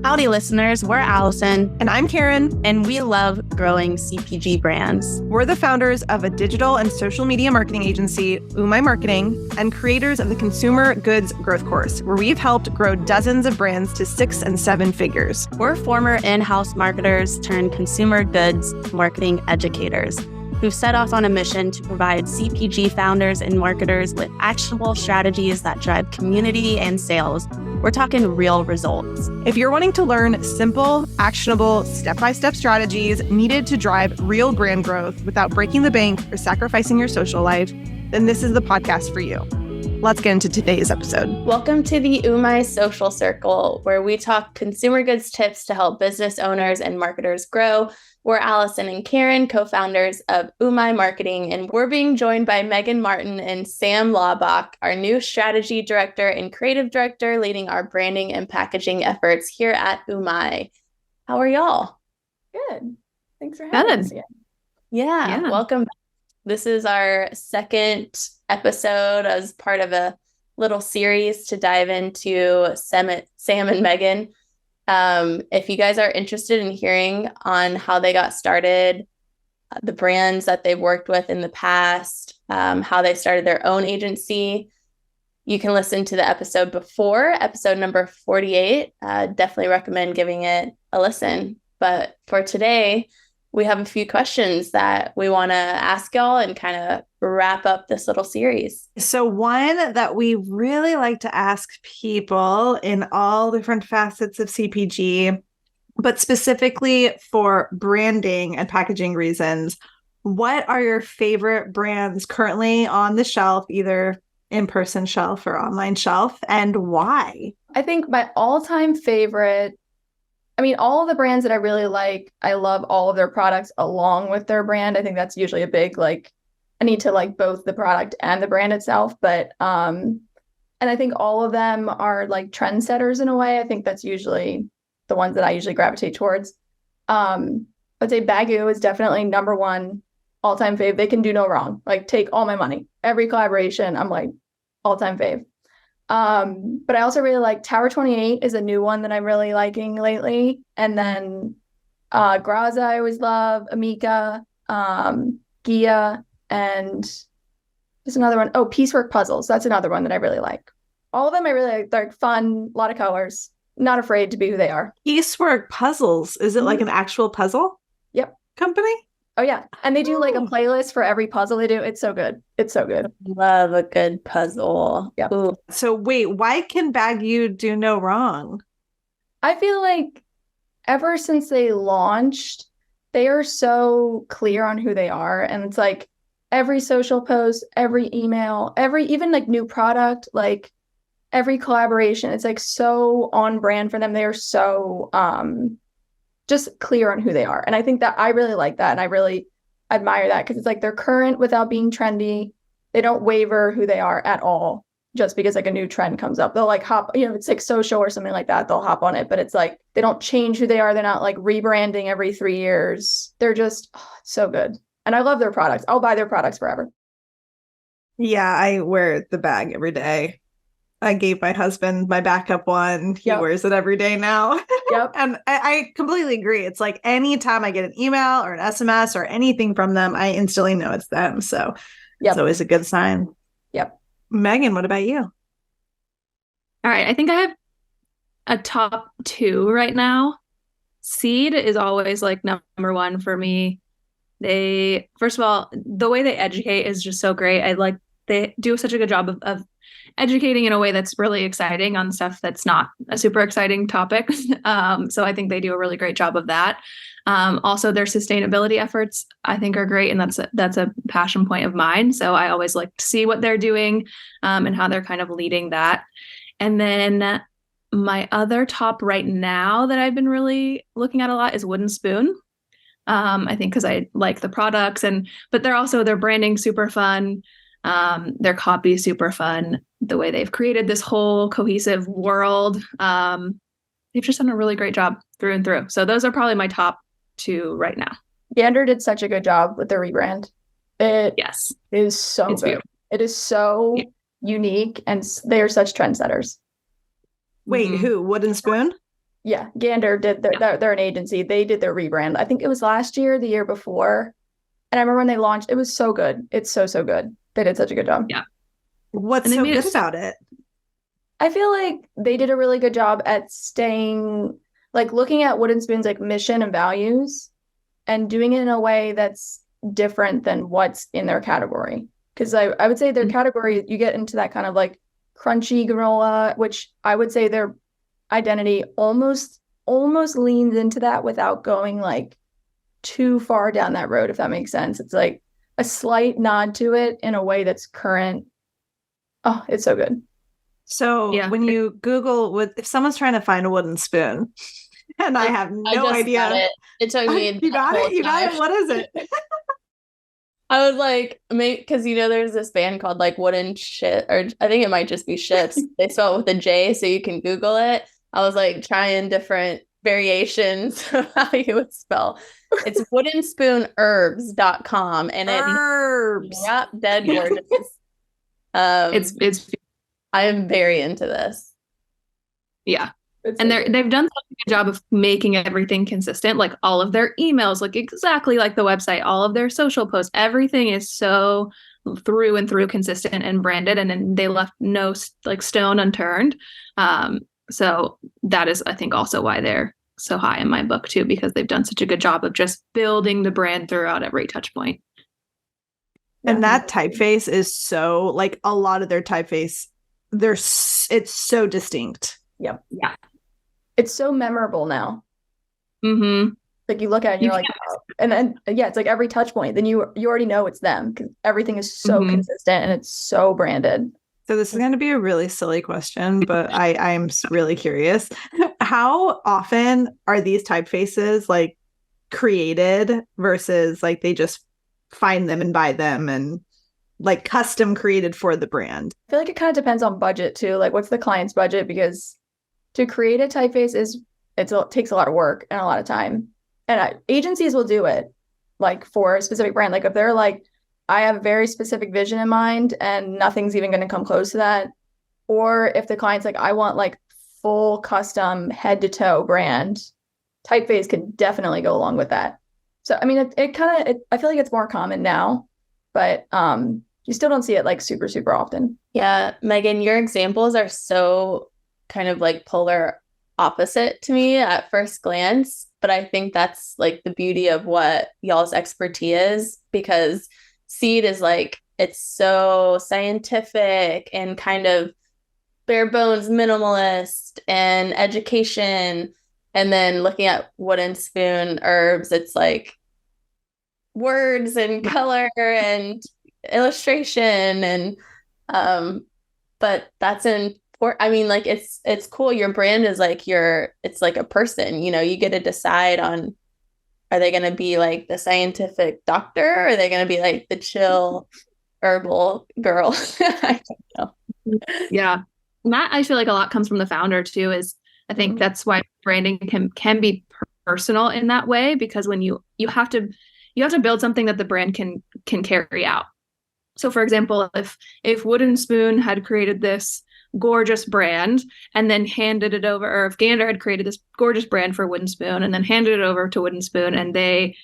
Howdy, listeners. We're Alison. And I'm Karin. And we love growing CPG brands. We're the founders of a digital and social media marketing agency, UMAI Marketing, and creators of the Consumer Goods Growth Course, where we've helped grow dozens of brands to 6 and 7 figures. We're former in-house marketers turned consumer goods marketing educators who've set off on a mission to provide CPG founders and marketers with actionable strategies that drive community and sales. We're talking real results. If you're wanting to learn simple, actionable, step-by-step strategies needed to drive real brand growth without breaking the bank or sacrificing your social life, then this is the podcast for you. Let's get into today's episode. Welcome to the UMAI Social Circle, where we talk consumer goods tips to help business owners and marketers grow. We're Alison and Karin, co-founders of UMAI Marketing, and we're being joined by Meghan Martin and Sam Laubach, our new strategy director and creative director, leading our branding and packaging efforts here at UMAI. How are y'all? Good. Thanks for having us again. Yeah, welcome back. This is our second episode as part of a little series to dive into Sam and Meghan. If you guys are interested in hearing on how they got started, the brands that they've worked with in the past, how they started their own agency, you can listen to the episode before, episode number 48. Definitely recommend giving it a listen. But for today, we have a few questions that we want to ask y'all and kind of wrap up this little series. So one that we really like to ask people in all different facets of CPG, but specifically for branding and packaging reasons, what are your favorite brands currently on the shelf, either in-person shelf or online shelf, and why? I think my all-time favorite, all of the brands that I really like, I love all of their products along with their brand. I think that's usually a big, I need to like both the product and the brand itself. But, and I think all of them are like trendsetters in a way. I think that's usually the ones that I usually gravitate towards. I'd say Baggu is definitely number one all-time fave. They can do no wrong. Like, take all my money. Every collaboration, I'm like, all-time fave. But I also really like Tower 28 is a new one that I'm really liking lately. And then Graza I always love, Amika, Gia, and there's another one. Oh, Piecework Puzzles. That's another one that I really like. All of them I really like. They're fun, a lot of colors, not afraid to be who they are. Piecework Puzzles. Is it like an actual puzzle? Yep. Company? Oh, yeah. And they do like a playlist for every puzzle they do. It's so good. It's so good. Love a good puzzle. Yeah. So wait, why can Baggu do no wrong? I feel like ever since they launched, they are so clear on who they are. And it's like every social post, every email, even like new product, like every collaboration, it's like so on brand for them. They are so just clear on who they are. And I think that I really like that. And I really admire that because it's like they're current without being trendy. They don't waver who they are at all just because like a new trend comes up. They'll like hop, if it's like social or something like that, they'll hop on it. But it's like they don't change who they are. They're not like rebranding every 3 years. They're just so good. And I love their products. I'll buy their products forever. Yeah, I wear the bag every day. I gave my husband my backup one. He wears it every day now. Yep. And I completely agree. It's like anytime I get an email or an SMS or anything from them, I instantly know it's them. So it's always a good sign. Yep. Meghan, what about you? All right. I think I have a top 2 right now. Seed is always like number 1 for me. First of all, the way they educate is just so great. They do such a good job of educating in a way that's really exciting on stuff that's not a super exciting topic. So I think they do a really great job of that. Also, their sustainability efforts, I think, are great. And that's a passion point of mine. So I always like to see what they're doing and how they're kind of leading that. And then my other top right now that I've been really looking at a lot is Wooden Spoon. I think because I like the products but their branding super fun. Their copy is super fun. The way they've created this whole cohesive world. They've just done a really great job through and through. So those are probably my top 2 right now. Gander did such a good job with their rebrand. It is so good. Beautiful. It is so unique, and they are such trendsetters. Wait, who? Wooden Spoon? Yeah, Gander did they're an agency. They did their rebrand. I think it was last year, the year before. And I remember when they launched, it was so good. It's so good. They did such a good job. Yeah. What's so good about it? I feel like they did a really good job at staying, like looking at Wooden Spoon's like mission and values and doing it in a way that's different than what's in their category. Because I would say their category, you get into that kind of like crunchy granola, which I would say their identity almost leans into that without going like too far down that road, if that makes sense. It's like a slight nod to it in a way that's current. Oh, it's so good. So when you Google if someone's trying to find a wooden spoon, and I have no idea. It took me. You got it? What is it? I would like because there's this band called like Wooden Shit, or I think it might just be Shits. They spell it with a J, so you can Google it. I was like trying different variations of how you would spell. It's woodenspoonherbs.com, and herbs. Yep, dead gorgeous. It's I am very into this. Yeah. And they've done such a good job of making everything consistent. Like all of their emails look exactly like the website, all of their social posts, everything is so through and through consistent and branded. And then they left no like stone unturned. So that is, I think, also why they're so high in my book too, because they've done such a good job of just building the brand throughout every touch point. And that typeface is so, like, a lot of their typeface, it's so distinct. Yep. Yeah. It's so memorable now. Mm-hmm. Like you look at it and you're like, oh. And then it's like every touch point, then you already know it's them because everything is so consistent and it's so branded. So this is going to be a really silly question, but I'm really curious. How often are these typefaces like created versus like they just find them and buy them and like custom created for the brand? I feel like it kind of depends on budget too. Like what's the client's budget? Because to create a typeface it takes a lot of work and a lot of time. And agencies will do it like for a specific brand. Like if they're like, I have a very specific vision in mind and nothing's even going to come close to that. Or if the client's like, I want like full custom head to toe brand, typeface can definitely go along with that. So, I mean, I feel like it's more common now, but you still don't see it like super, super often. Yeah. Meghan, your examples are so kind of like polar opposite to me at first glance, but I think that's like the beauty of what y'all's expertise is, because Seed is like, it's so scientific and kind of bare bones minimalist and education. And then looking at Wooden Spoon Herbs, it's like words and color and illustration and but that's important. I mean, like it's cool. Your brand is like it's like a person, you get to decide on, are they going to be like the scientific doctor, or are they going to be like the chill herbal girl? I don't know. Yeah. That I feel like a lot comes from the founder too, is I think that's why branding can be personal in that way, because when you have to build something that the brand can carry out. So for example, if Wooden Spoon had created this gorgeous brand and then handed it over, or if Gander had created this gorgeous brand for Wooden Spoon and then handed it over to Wooden Spoon and they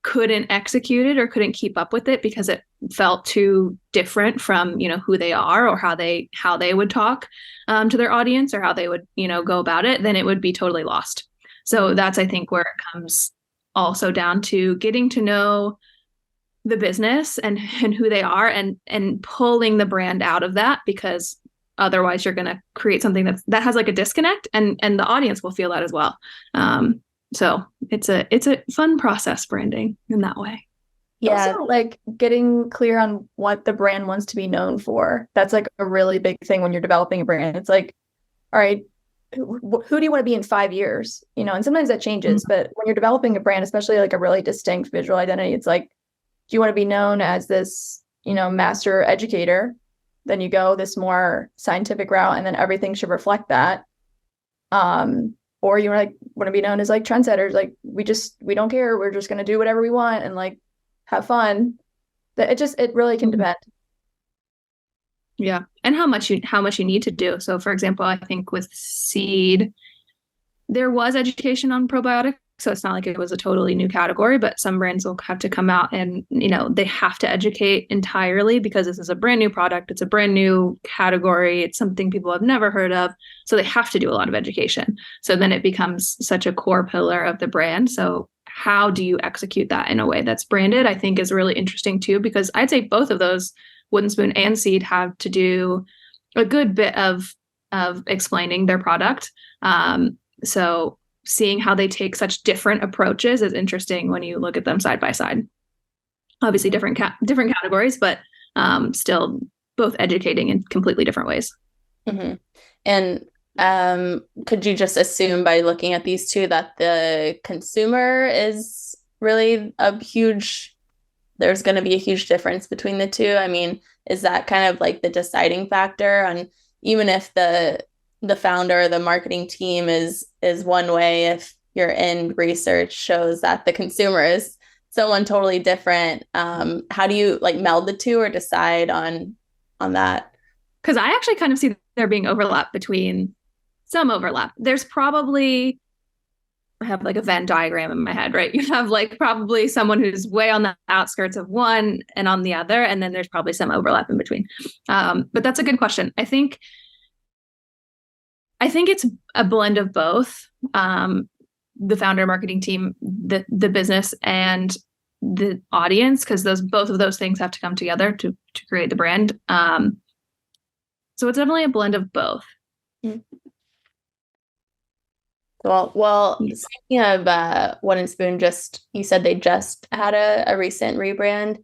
couldn't execute it or couldn't keep up with it because it felt too different from, who they are or how they would talk to their audience or how they would, go about it, then it would be totally lost. So that's, I think, where it comes also down to getting to know the business and who they are and pulling the brand out of that, because otherwise you're going to create something that has like a disconnect and the audience will feel that as well. So it's a fun process, branding in that way. Yeah. Also, like getting clear on what the brand wants to be known for. That's like a really big thing when you're developing a brand. It's like, all right, who do you want to be in 5 years? And sometimes that changes, but when you're developing a brand, especially like a really distinct visual identity, it's like, do you want to be known as this, master educator? Then you go this more scientific route, and then everything should reflect that. Or you want to be known as like trendsetters. Like we don't care. We're just going to do whatever we want and like have fun. It really can depend. Yeah. And how much you need to do. So for example, I think with Seed, there was education on probiotics. So it's not like it was a totally new category, but some brands will have to come out and, they have to educate entirely because this is a brand new product. It's a brand new category. It's something people have never heard of. So they have to do a lot of education. So then it becomes such a core pillar of the brand. So how do you execute that in a way that's branded, I think is really interesting too, because I'd say both of those, Wooden Spoon and Seed, have to do a good bit of explaining their product. So seeing how they take such different approaches is interesting when you look at them side by side. Obviously different categories, but still both educating in completely different ways. Mm-hmm. And could you just assume by looking at these two that the consumer is really there's going to be a huge difference between the two? I mean, is that kind of like the deciding factor on, even if the founder, the marketing team is one way, if your end research shows that the consumer is someone totally different, how do you like meld the two or decide on that? Because I actually kind of see there being some overlap. There's probably, I have like a Venn diagram in my head, right? You have like probably someone who's way on the outskirts of one and on the other, and then there's probably some overlap in between. But that's a good question. I think it's a blend of both. The founder, marketing team, the business, and the audience, because both of those things have to come together to create the brand. So it's definitely a blend of both. Well, speaking of Wooden Spoon, you said they just had a recent rebrand.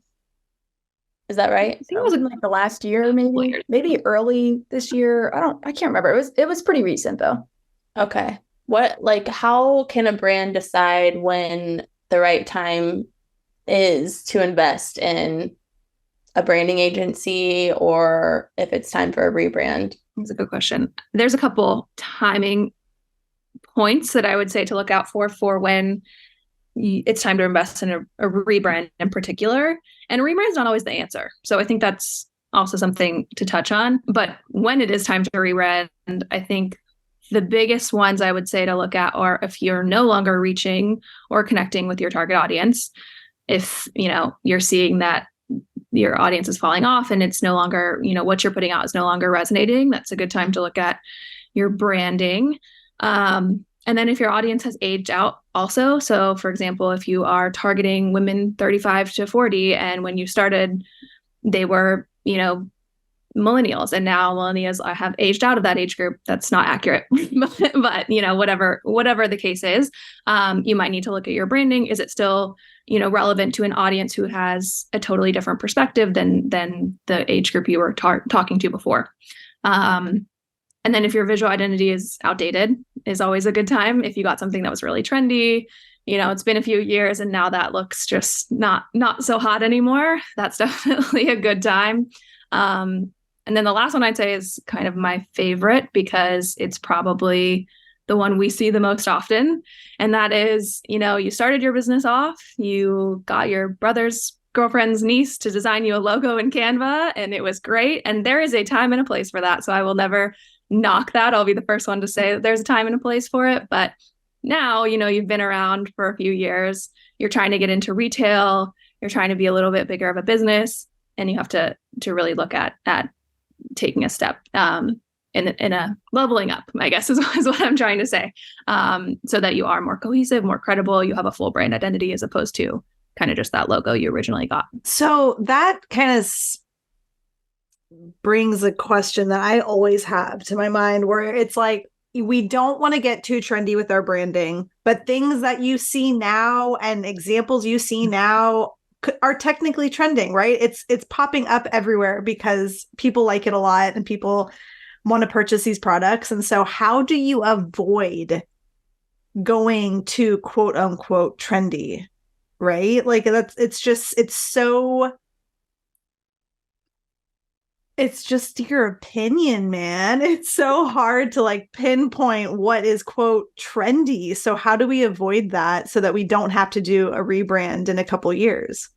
Is that right? I think it was in like the last year, maybe early this year. I can't remember. It was pretty recent though. Okay. How can a brand decide when the right time is to invest in a branding agency or if it's time for a rebrand? That's a good question. There's a couple timing points that I would say to look out for when it's time to invest in a rebrand in particular. And a rebrand is not always the answer. So I think that's also something to touch on. But when it is time to rebrand, I think the biggest ones I would say to look at are if you're no longer reaching or connecting with your target audience. If, you're seeing that your audience is falling off and it's no longer, what you're putting out is no longer resonating, that's a good time to look at your branding. And then if your audience has aged out also, so for example, if you are targeting women 35 to 40, and when you started, they were, millennials, and now millennials have aged out of that age group, that's not accurate. but whatever the case is, you might need to look at your branding. Is it still, relevant to an audience who has a totally different perspective than the age group you were talking to before? And then if your visual identity is outdated, is always a good time. If you got something that was really trendy, it's been a few years and now that looks just not so hot anymore, that's definitely a good time. And then the last one I'd say is kind of my favorite because it's probably the one we see the most often. And that is, you started your business off, you got your brother's girlfriend's niece to design you a logo in Canva, and it was great. And there is a time and a place for that. So I will never knock that. I'll be the first one to say that there's a time and a place for it. But now, you've been around for a few years, you're trying to get into retail, you're trying to be a little bit bigger of a business, and you have to really look at taking a step in a leveling up, I guess is what I'm trying to say, so that you are more cohesive, more credible, you have a full brand identity as opposed to kind of just that logo you originally got. So that kind of brings a question that I always have to my mind, where it's like, we don't want to get too trendy with our branding, but things that you see now and examples you see now are technically trending, right? It's popping up everywhere because people like it a lot and people want to purchase these products. And so how do you avoid going to quote unquote trendy, right? Like it's just your opinion, man. It's so hard to like pinpoint what is quote trendy. So how do we avoid that so that we don't have to do a rebrand in a couple years?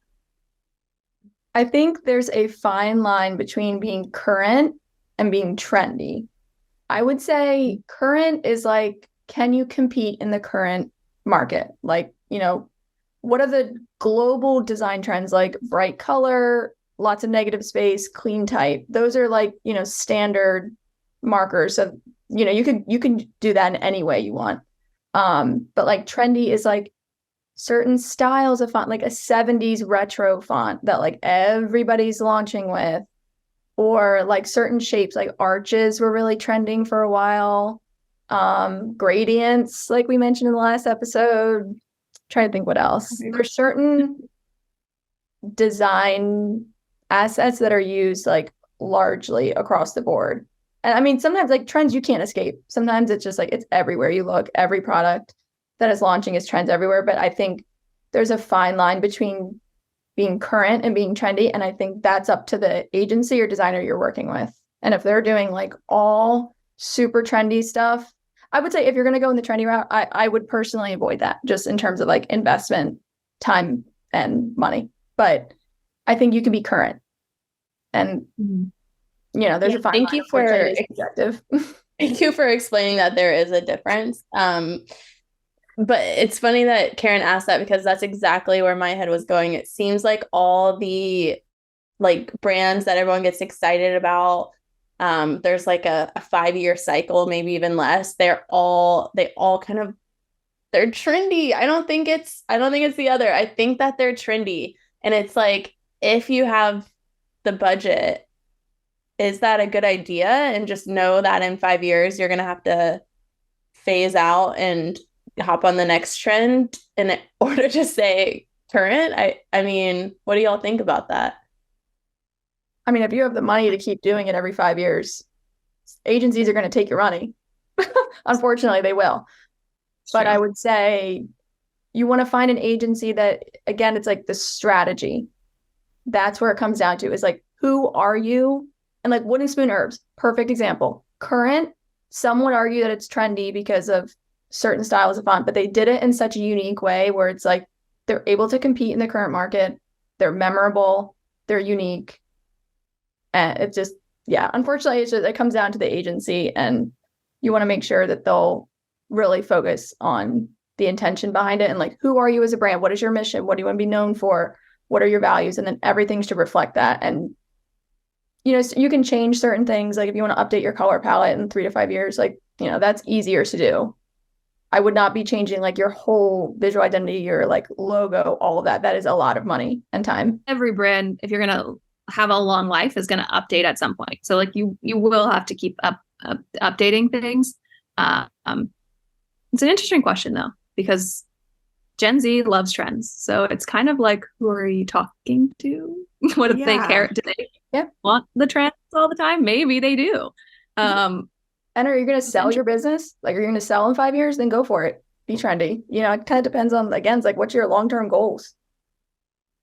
I think there's a fine line between being current and being trendy. I would say current is like can you compete in the current market? Like, what are the global design trends, like bright color, lots of negative space, clean type? Those are like, standard markers of, you can do that in any way you want. But like trendy is like certain styles of font, like a 70s retro font that like everybody's launching with, or like certain shapes, like arches were really trending for a while. Gradients, like we mentioned in the last episode. Trying to think what else. There's certain design assets that are used like largely across the board. And I mean, sometimes like trends you can't escape. Sometimes it's just like it's everywhere you look. Every product that is launching is trends everywhere. But I think there's a fine line between being current and being trendy. And I think that's up to the agency or designer you're working with. And if they're doing like all super trendy stuff, I would say if you're going to go in the trendy route, I would personally avoid that just in terms of like investment, time, and money. But I think you can be current. And, there's a fine line. Thank you for explaining that there is a difference. But it's funny that Karin asked that because that's exactly where my head was going. It seems like all the like brands that everyone gets excited about, there's like a 5-year cycle, maybe even less. They all kind of, they're trendy. I don't think it's the other. I think that they're trendy. And it's like, if you have the budget, is that a good idea? And just know that in 5 years, you're going to have to phase out and hop on the next trend in order to stay current. I mean, what do y'all think about that? I mean, if you have the money to keep doing it every 5 years, agencies are going to take your money. Unfortunately, they will. Sure. But I would say you want to find an agency that, again, it's like the strategy. That's where it comes down to, is like, who are you? And like Wooden Spoon Herbs, perfect example. Current, some would argue that it's trendy because of certain styles of font, but they did it in such a unique way where it's like they're able to compete in the current market. They're memorable. They're unique. And it's just, unfortunately, it comes down to the agency, and you want to make sure that they'll really focus on the intention behind it and like, who are you as a brand? What is your mission? What do you want to be known for? What are your values? And then everything should reflect that. And, so you can change certain things. Like if you want to update your color palette in 3 to 5 years, like, that's easier to do. I would not be changing like your whole visual identity, your like logo, all of that. That is a lot of money and time. Every brand, if you're going to have a long life, is going to update at some point. So like you will have to keep updating things. It's an interesting question though, because Gen Z loves trends. So it's kind of like, who are you talking to? What if they care? Do they want the trends all the time? Maybe they do. And are you going to sell your business? Like, are you going to sell in 5 years? Then go for it. Be trendy. It kind of depends on, again, it's like, what's your long-term goals?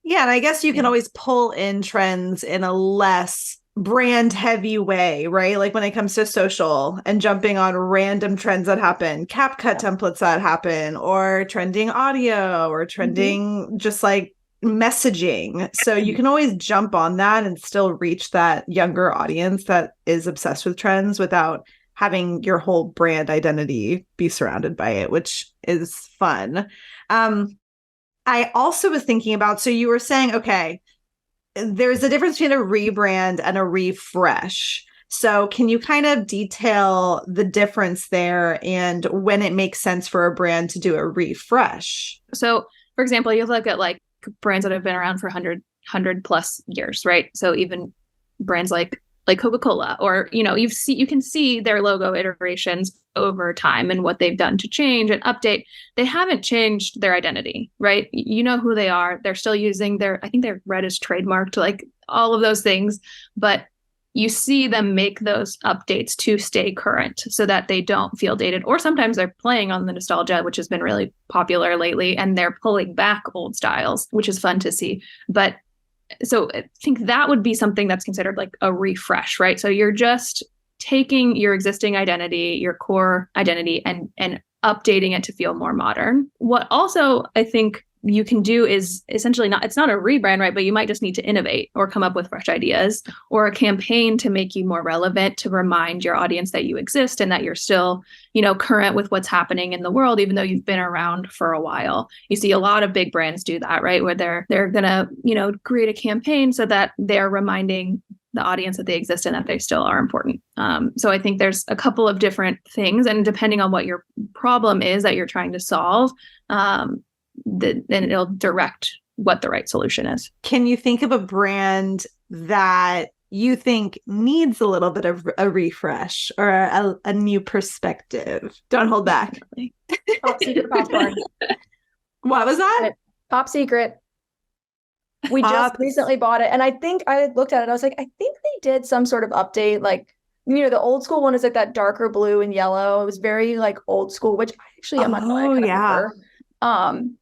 Yeah. And I guess you can always pull in trends in a less brand heavy way, right? Like when it comes to social and jumping on random trends that happen, CapCut templates that happen, or trending audio, or trending just like messaging. So you can always jump on that and still reach that younger audience that is obsessed with trends without having your whole brand identity be surrounded by it, which is fun. I also was thinking about, so you were saying, okay, there's a difference between a rebrand and a refresh. So can you kind of detail the difference there and when it makes sense for a brand to do a refresh? So, for example, you look at like brands that have been around for 100 plus years, right? So even brands like Coca-Cola, or, you can see their logo iterations over time and what they've done to change and update. They haven't changed their identity, right? You know who they are. They're still using I think their red is trademarked, like all of those things, but you see them make those updates to stay current so that they don't feel dated. Or sometimes they're playing on the nostalgia, which has been really popular lately, and they're pulling back old styles, which is fun to see. But so I think that would be something that's considered like a refresh, right? So you're just taking your existing identity, your core identity, and updating it to feel more modern. What also I think you can do is essentially it's not a rebrand, right? But you might just need to innovate or come up with fresh ideas or a campaign to make you more relevant, to remind your audience that you exist and that you're still, current with what's happening in the world, even though you've been around for a while. You see a lot of big brands do that, right? Where they're gonna, create a campaign so that they're reminding the audience that they exist and that they still are important. So I think there's a couple of different things, and depending on what your problem is that you're trying to solve, then it'll direct what the right solution is. Can you think of a brand that you think needs a little bit of a refresh or a new perspective? Don't hold back. Pop Secret popcorn. What was that? Pop Secret. We just recently bought it. And I think I looked at it. I was like, I think they did some sort of update. Like, the old school one is like that darker blue and yellow. It was very like old school, which actually I'm not going to prefer.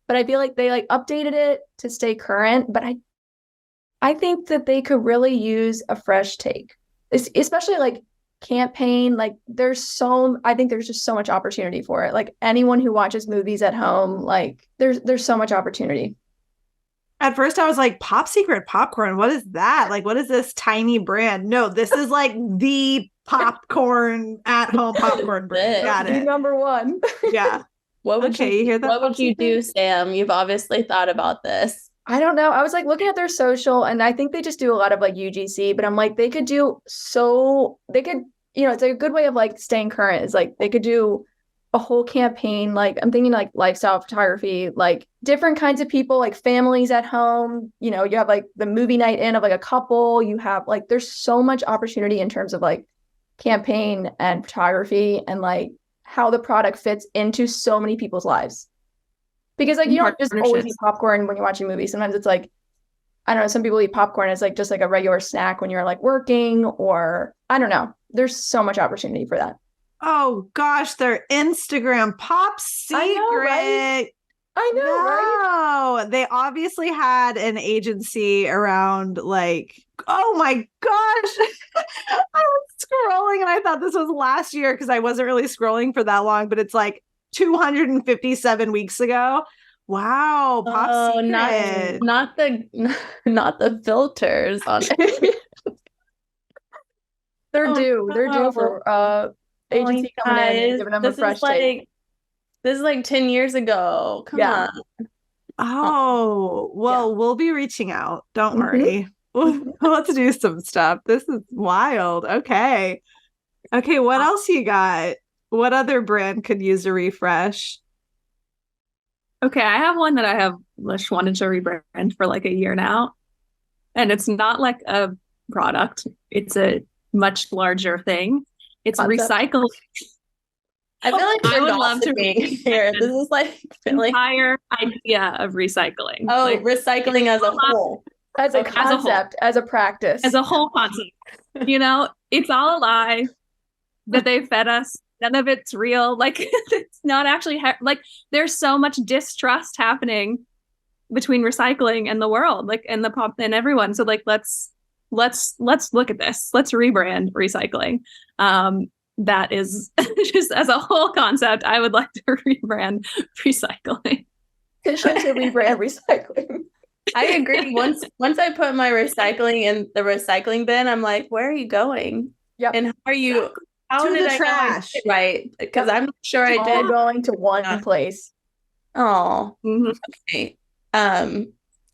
But I feel like they like updated it to stay current. But I think that they could really use a fresh take, especially like campaign. Like I think there's just so much opportunity for it. Like anyone who watches movies at home, like there's so much opportunity. At first I was like, Pop Secret popcorn, what is that? Like, what is this tiny brand? No, this is like the popcorn at home popcorn brand. Got it. Number one. Yeah. What would you hear that? What would you do, Sam? You've obviously thought about this. I don't know. I was like looking at their social, and I think they just do a lot of like UGC, but I'm like, it's like a good way of like staying current. Is like they could do a whole campaign. Like I'm thinking like lifestyle photography, like different kinds of people, like families at home. You have like the movie night in of like a couple. You have like, there's so much opportunity in terms of like campaign and photography and like how the product fits into so many people's lives. Because like, you don't just always eat popcorn when you're watching movies. Sometimes it's like, I don't know, some people eat popcorn as like just like a regular snack when you're like working, or I don't know. There's so much opportunity for that. Oh gosh, their Instagram Pop Secret. I know, right? They obviously had an agency around like, oh my gosh. I was scrolling and I thought this was last year because I wasn't really scrolling for that long, but it's like 257 weeks ago. Wow, Pop Secret. Not the filters on it. They're due for agency coming in, giving them a fresh take. This is like 10 years ago. Come on. Oh, well, we'll be reaching out. Don't worry. Let's do some stuff. This is wild. Okay, what else you got? What other brand could use a refresh? Okay, I have one that I have wanted to rebrand for like a year now. And it's not like a product. It's a much larger thing. It's recycling. I feel like I would love to be here. This is like entire idea of recycling. Oh, like, recycling as a whole. As a concept, as a practice. As a whole concept. It's all a lie that they fed us. None of it's real. Like, it's not actually like there's so much distrust happening between recycling and the world, like, and the pop and everyone. So like, let's look at this. Let's rebrand recycling. That is just as a whole concept. I would like to rebrand recycling. Petition to rebrand recycling. I agree. Once I put my recycling in the recycling bin, I'm like, where are you going? Yep. And how to did the I trash? Right. Because I'm sure I did. Going to one place. Oh. Mm-hmm. Okay.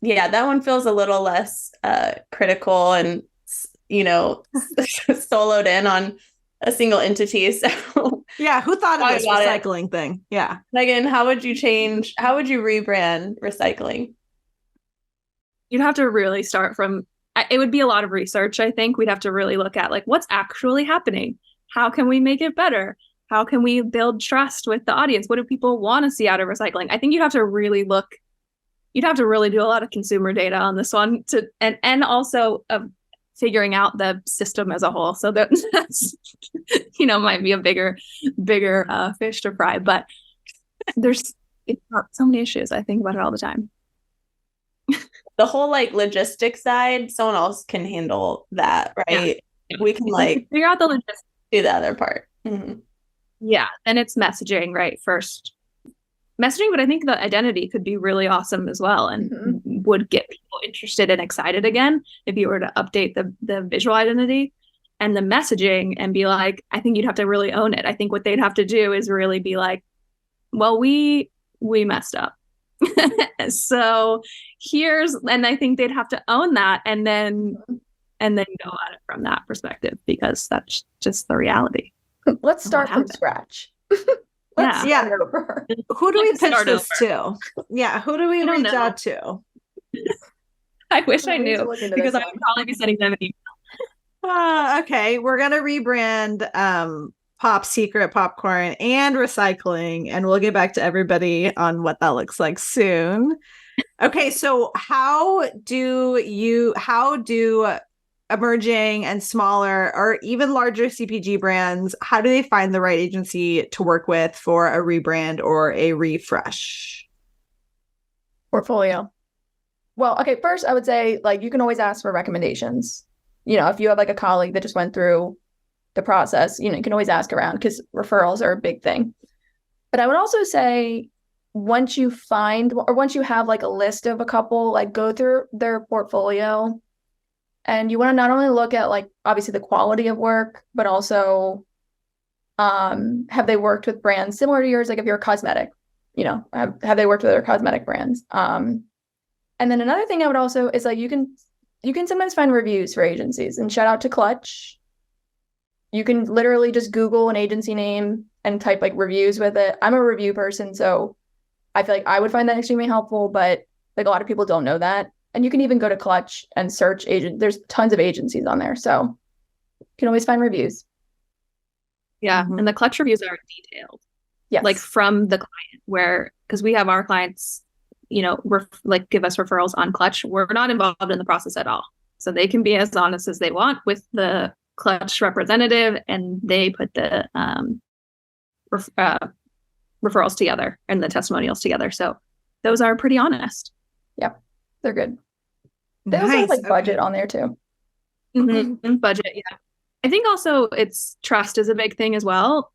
Yeah, that one feels a little less critical and soloed in on a single entity. So yeah, who thought of this recycling thing? Yeah. Megan, how would you rebrand recycling? You'd have to really start from, it would be a lot of research. I think we'd have to really look at like what's actually happening. How can we make it better? How can we build trust with the audience? What do people want to see out of recycling? I think you'd have to really do a lot of consumer data on this one and also figuring out the system as a whole. So that's might be a bigger fish to fry, but it's not so many issues. I think about it all the time. The whole like logistics side, someone else can handle that, right? Yeah. We can like figure out the logistics, do the other part. Mm-hmm. Yeah, and it's messaging, right? First messaging, but I think the identity could be really awesome as well, and would get people interested and excited again if you were to update the visual identity and the messaging and be like, I think you'd have to really own it. I think what they'd have to do is really be like, well, we messed up. So and I think they'd have to own that and then go at it from that perspective, because that's just the reality. Let's start from scratch. Yeah. Who do we pitch this to? Yeah. Who do we reach out to? I wish I knew, because I would probably be sending them an email. Okay. We're going to rebrand Pop Secret Popcorn and Recycling, and we'll get back to everybody on what that looks like soon. Okay. So how do emerging and smaller or even larger CPG brands, how do they find the right agency to work with for a rebrand or a refresh? Portfolio. Well, okay, first I would say, like, you can always ask for recommendations. You know, if you have like a colleague that just went through the process, you know, you can always ask around, because referrals are a big thing. But I would also say, once you have like a list of a couple, like, go through their portfolio. And you want to not only look at, like, obviously the quality of work, but also have they worked with brands similar to yours? Like, if you're a cosmetic, you know, have they worked with other cosmetic brands? And then another thing I would also is, like, you can sometimes find reviews for agencies, and shout out to Clutch. You can literally just Google an agency name and type like reviews with it. I'm a review person, so I feel like I would find that extremely helpful, but like a lot of people don't know that. And you can even go to Clutch and search there's tons of agencies on there. So you can always find reviews. Yeah. Mm-hmm. And the Clutch reviews are detailed. Yes. Like from the client, because we have our clients, you know, give us referrals on Clutch. We're not involved in the process at all. So they can be as honest as they want with the Clutch representative, and they put the referrals together and the testimonials together. So those are pretty honest. Yep. They're good. They also have like budget on there too. Mm-hmm. Budget, yeah. I think also trust is a big thing as well,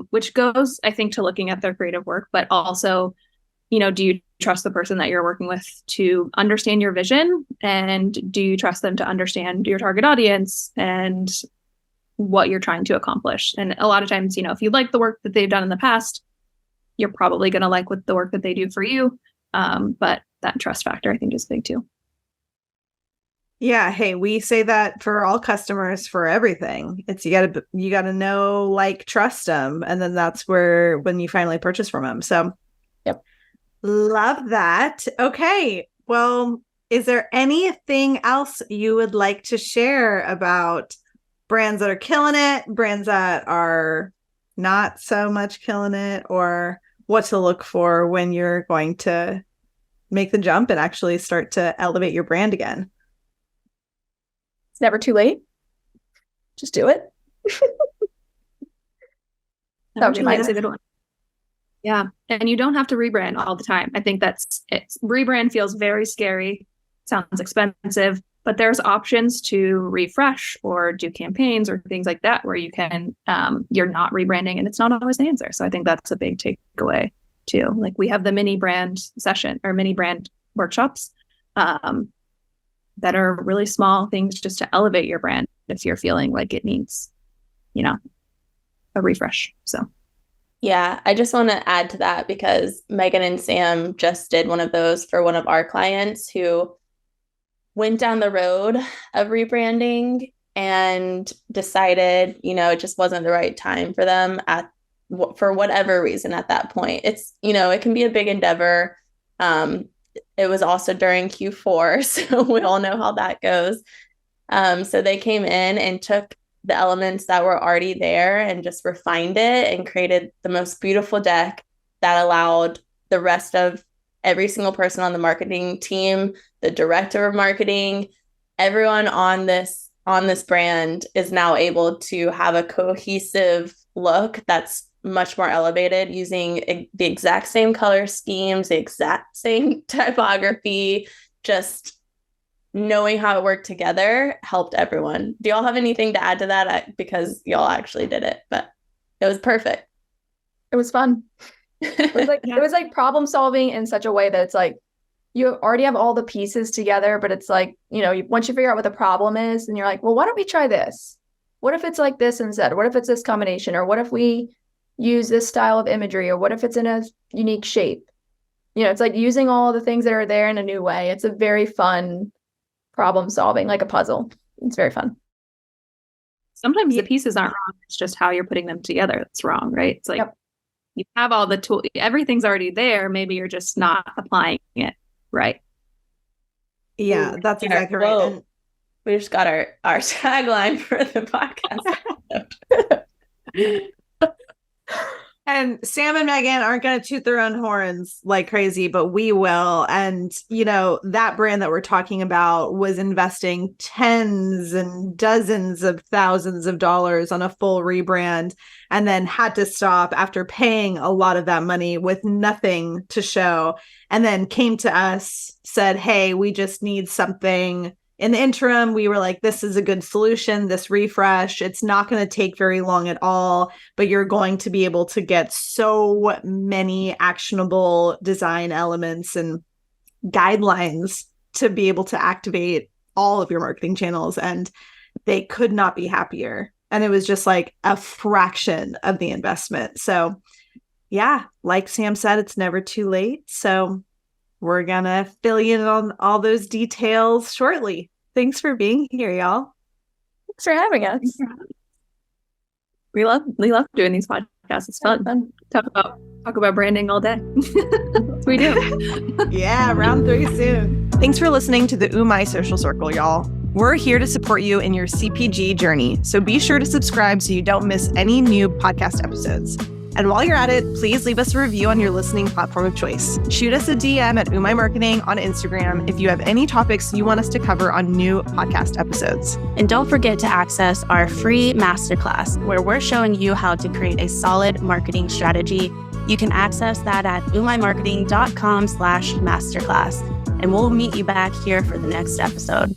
which goes, I think, to looking at their creative work, but also, you know, do you trust the person that you're working with to understand your vision? And do you trust them to understand your target audience and what you're trying to accomplish? And a lot of times, you know, if you like the work that they've done in the past, you're probably going to like the work that they do for you. But that trust factor, I think, is big too. Yeah. Hey, we say that for all customers for everything. It's you gotta know, like, trust them. And then that's when you finally purchase from them. So yep. Love that. Okay. Well, is there anything else you would like to share about brands that are killing it, brands that are not so much killing it, or what to look for when you're going to make the jump and actually start to elevate your brand again? It's never too late. Just do it. That would be a good one. Yeah. And you don't have to rebrand all the time. I think rebrand feels very scary. Sounds expensive, but there's options to refresh or do campaigns or things like that where you can, you're not rebranding, and it's not always the answer. So I think that's a big takeaway too. Like, we have the mini brand session or mini brand workshops that are really small things just to elevate your brand if you're feeling like it needs, you know, a refresh. So yeah, I just want to add to that, because Meghan and Sam just did one of those for one of our clients who went down the road of rebranding and decided, you know, it just wasn't the right time for them for whatever reason at that point. It's, you know, it can be a big endeavor. It was also during Q4, so we all know how that goes. So they came in and took the elements that were already there and just refined it and created the most beautiful deck that allowed the rest of every single person on the marketing team, the director of marketing, everyone on this brand is now able to have a cohesive look that's much more elevated, using the exact same color schemes, the exact same typography. Just knowing how it worked together helped everyone. Do y'all have anything to add to that? Because y'all actually did it, but it was perfect. It was fun. It was like it was like problem solving in such a way that it's like you already have all the pieces together, but it's like, once you figure out what the problem is, and you're like, well, why don't we try this? What if it's like this instead? What if it's this combination? Or what if we use this style of imagery? Or what if it's in a unique shape? It's like using all the things that are there in a new way. It's a very fun problem solving, like a puzzle. It's very fun. Sometimes the pieces aren't wrong. It's just how you're putting them together that's wrong, right? It's like you have all the tools. Everything's already there. Maybe you're just not applying it right. Yeah, that's exactly right. And we just got our tagline for the podcast. And Sam and Meghan aren't going to toot their own horns like crazy, but we will. And, that brand that we're talking about was investing tens and dozens of thousands of dollars on a full rebrand, and then had to stop after paying a lot of that money with nothing to show. And then came to us, said, hey, we just need something. In the interim, we were like, this is a good solution, this refresh. It's not going to take very long at all, but you're going to be able to get so many actionable design elements and guidelines to be able to activate all of your marketing channels. And they could not be happier. And it was just like a fraction of the investment. So yeah, like Sam said, it's never too late. So we're going to fill you in on all those details shortly. Thanks for being here, y'all. Thanks for having us. We love doing these podcasts. It's fun. Talk about branding all day. We do. Yeah, round 3 soon. Thanks for listening to the UMAI Social Circle, y'all. We're here to support you in your CPG journey, so be sure to subscribe so you don't miss any new podcast episodes. And while you're at it, please leave us a review on your listening platform of choice. Shoot us a DM at UMAI Marketing on Instagram if you have any topics you want us to cover on new podcast episodes. And don't forget to access our free masterclass, where we're showing you how to create a solid marketing strategy. You can access that at umaimarketing.com/masterclass. And we'll meet you back here for the next episode.